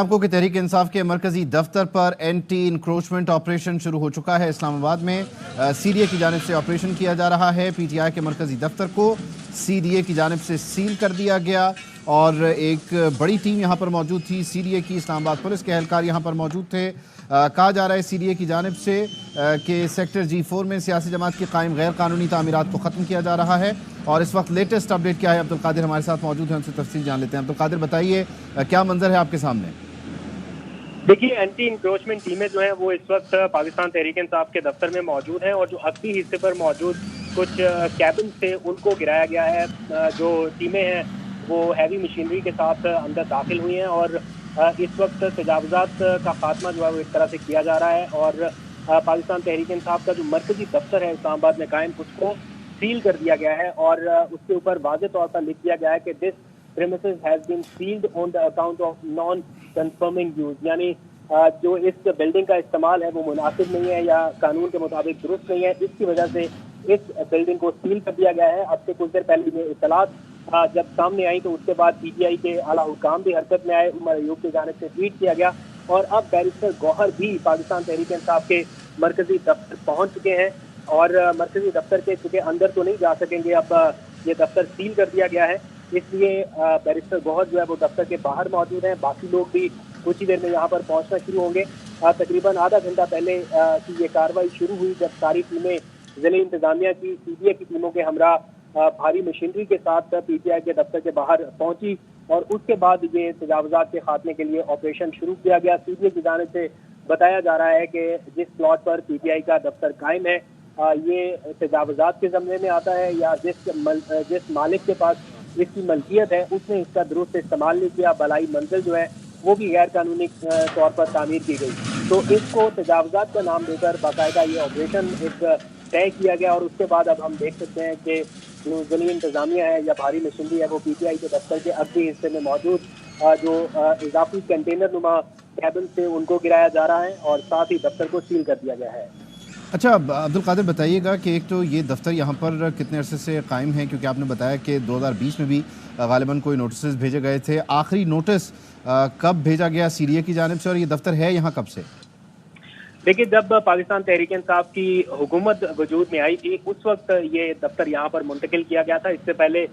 آپ کو کہ تحریک انصاف کے مرکزی دفتر پر اینٹی انکروچمنٹ آپریشن شروع ہو چکا ہے۔ اسلام آباد میں سی ڈی اے کی جانب سے آپریشن کیا جا رہا ہے۔ پی ٹی آئی کے مرکزی دفتر کو سی ڈی اے کی جانب سے سیل کر دیا گیا اور ایک بڑی ٹیم یہاں پر موجود تھی سی ڈی اے کی۔ اسلام آباد پولیس کے اہلکار یہاں پر موجود تھے۔ کہا جا رہا ہے سی ڈی اے کی جانب سے کہ سیکٹر G4 میں سیاسی جماعت کی قائم غیر قانونی تعمیرات کو ختم کیا جا رہا ہے۔ اور اس وقت لیٹسٹ اپڈیٹ کیا ہے، عبدالقادر ہمارے ساتھ موجود ہیں، ان سے تفصیل جان لیتے ہیں۔ عبدالقادر بتائیے کیا منظر ہے آپ کے سامنے؟ دیکھیے، اینٹی انکروچمنٹ ٹیمیں جو ہیں وہ اس وقت پاکستان تحریک انصاف کے دفتر میں موجود ہیں اور جو اصلی حصے پر موجود کچھ کیبن تھے ان کو گرایا گیا ہے۔ جو ٹیمیں ہیں وہ ہیوی مشینری کے ساتھ اندر داخل ہوئی ہیں اور اس وقت تجاوزات کا خاتمہ جو ہے وہ ایک طرح سے کیا جا رہا ہے اور پاکستان تحریک انصاف کا جو مرکزی دفتر ہے اسلام آباد میں قائم، اس کو سیل کر دیا گیا ہے اور اس کے اوپر واضح طور پر لکھ دیا گیا ہے کہ دس premises has been sealed on the account of non-conforming use، یعنی جو اس بلڈنگ کا استعمال ہے وہ مناسب نہیں ہے یا قانون کے مطابق درست نہیں ہے، اس کی وجہ سے اس بلڈنگ کو سیل کر دیا گیا ہے۔ اب سے کچھ دیر پہلے یہ اطلاعات جب سامنے آئی تو اس کے بعد پی ٹی آئی کے اعلیٰ حکام بھی حرکت میں آئے، عمر ایوب کی جانب سے ٹویٹ کیا گیا اور اب بیرسٹر گوہر بھی پاکستان تحریک انصاف کے مرکزی دفتر پہنچ چکے ہیں اور مرکزی دفتر کے چونکہ اندر تو نہیں جا سکیں گے، اب یہ دفتر سیل کر دیا گیا ہے، اس لیے بیرسٹر گوہر جو ہے وہ دفتر کے باہر موجود ہیں۔ باقی لوگ بھی کچھ ہی دیر میں یہاں پر پہنچنا شروع ہوں گے۔ تقریباً آدھا گھنٹہ پہلے کی یہ کارروائی شروع ہوئی جب ساری ٹیمیں ضلع انتظامیہ کی سی ڈی اے کی ٹیموں کے ہمراہ بھاری مشینری کے ساتھ پی ٹی آئی کے دفتر کے باہر پہنچی اور اس کے بعد یہ تجاوزات کے خاتمے کے لیے آپریشن شروع کیا گیا۔ سی ڈی اے کی جانب سے بتایا جا رہا ہے کہ جس plot per P T I کا دفتر قائم ہے یہ تجاوزات کے زمرے میں آتا ہے یا جس مالک کے پاس اس کی ملکیت ہے اس نے اس کا درست استعمال نہیں کیا، بلائی منزل جو ہے وہ بھی غیر قانونی طور پر تعمیر کی گئی، تو اس کو تجاوزات کا نام دے کر باقاعدہ یہ آپریشن ایک طے کیا گیا اور اس کے بعد اب ہم دیکھ سکتے ہیں کہ جو ضلعی انتظامیہ ہے یا بھاری مشینری ہے وہ پی ٹی آئی کے دفتر کے اگلی حصے میں موجود جو اضافی کنٹینر نما کیبن سے ان کو گرایا جا رہا ہے اور ساتھ ہی دفتر کو سیل کر دیا گیا ہے۔ اچھا عبدالقادر بتائیے گا کہ ایک تو یہ دفتر یہاں پر کتنے عرصے سے قائم ہے، کیونکہ آپ نے بتایا کہ 2020 میں بھی غالباً کوئی نوٹسز بھیجے گئے تھے، آخری نوٹس کب بھیجا گیا سی ڈی اے کی جانب سے اور یہ دفتر ہے یہاں کب سے؟ دیکھیے، جب پاکستان تحریک انصاف کی حکومت وجود میں آئی تھی اس وقت یہ دفتر یہاں پر منتقل کیا گیا تھا۔ اس سے پہلے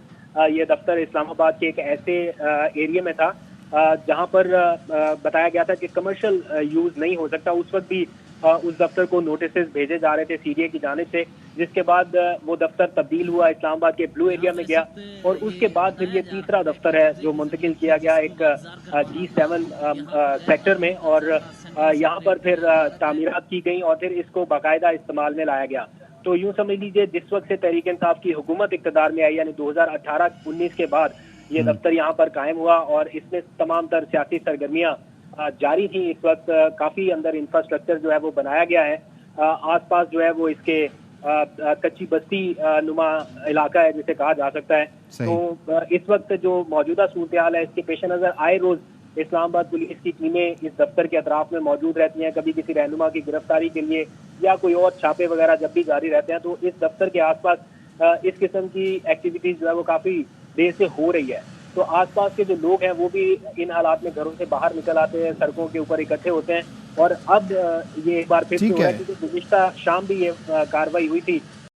یہ دفتر اسلام آباد کے ایک ایسے ایریے میں تھا جہاں پر بتایا گیا تھا کہ کمرشل یوز نہیں ہو سکتا۔ اس وقت بھی اس دفتر کو نوٹسز بھیجے جا رہے تھے سی ڈی اے کی جانب سے، جس کے بعد وہ دفتر تبدیل ہوا، اسلام آباد کے بلو ایریا میں گیا اور اس کے بعد پھر یہ تیسرا دفتر ہے جو منتقل کیا گیا ایک G7 سیکٹر میں اور یہاں پر پھر تعمیرات کی گئیں اور پھر اس کو باقاعدہ استعمال میں لایا گیا۔ تو یوں سمجھ لیجیے جس وقت سے تحریک انصاف کی حکومت اقتدار میں آئی یعنی 2018-19 کے بعد یہ دفتر یہاں پر قائم ہوا اور اس میں تمام تر سیاسی سرگرمیاں جاری تھیں۔ اس وقت کافی اندر انفراسٹرکچر جو ہے وہ بنایا گیا ہے، آس پاس جو ہے وہ اس کے کچی بستی نما علاقہ ہے جسے کہا جا سکتا ہے۔ تو اس وقت جو موجودہ صورتحال ہے اس کے پیش نظر آئے روز اسلام آباد پولیس کی ٹیمیں اس دفتر کے اطراف میں موجود رہتی ہیں، کبھی کسی رہنما کی گرفتاری کے لیے یا کوئی اور چھاپے وغیرہ جب بھی جاری رہتے ہیں تو اس دفتر کے آس پاس اس قسم کی ایکٹیویٹیز جو ہے وہ کافی دیر سے ہو رہی ہے۔ تو آس پاس کے جو لوگ ہیں وہ بھی ان حالات میں گھروں سے باہر نکل آتے ہیں، سڑکوں کے اوپر اکٹھے ہوتے ہیں اور اب یہ ایک بار پھر سے ہو رہا ہے کیونکہ گزشتہ شام بھی یہ کارروائی ہوئی تھی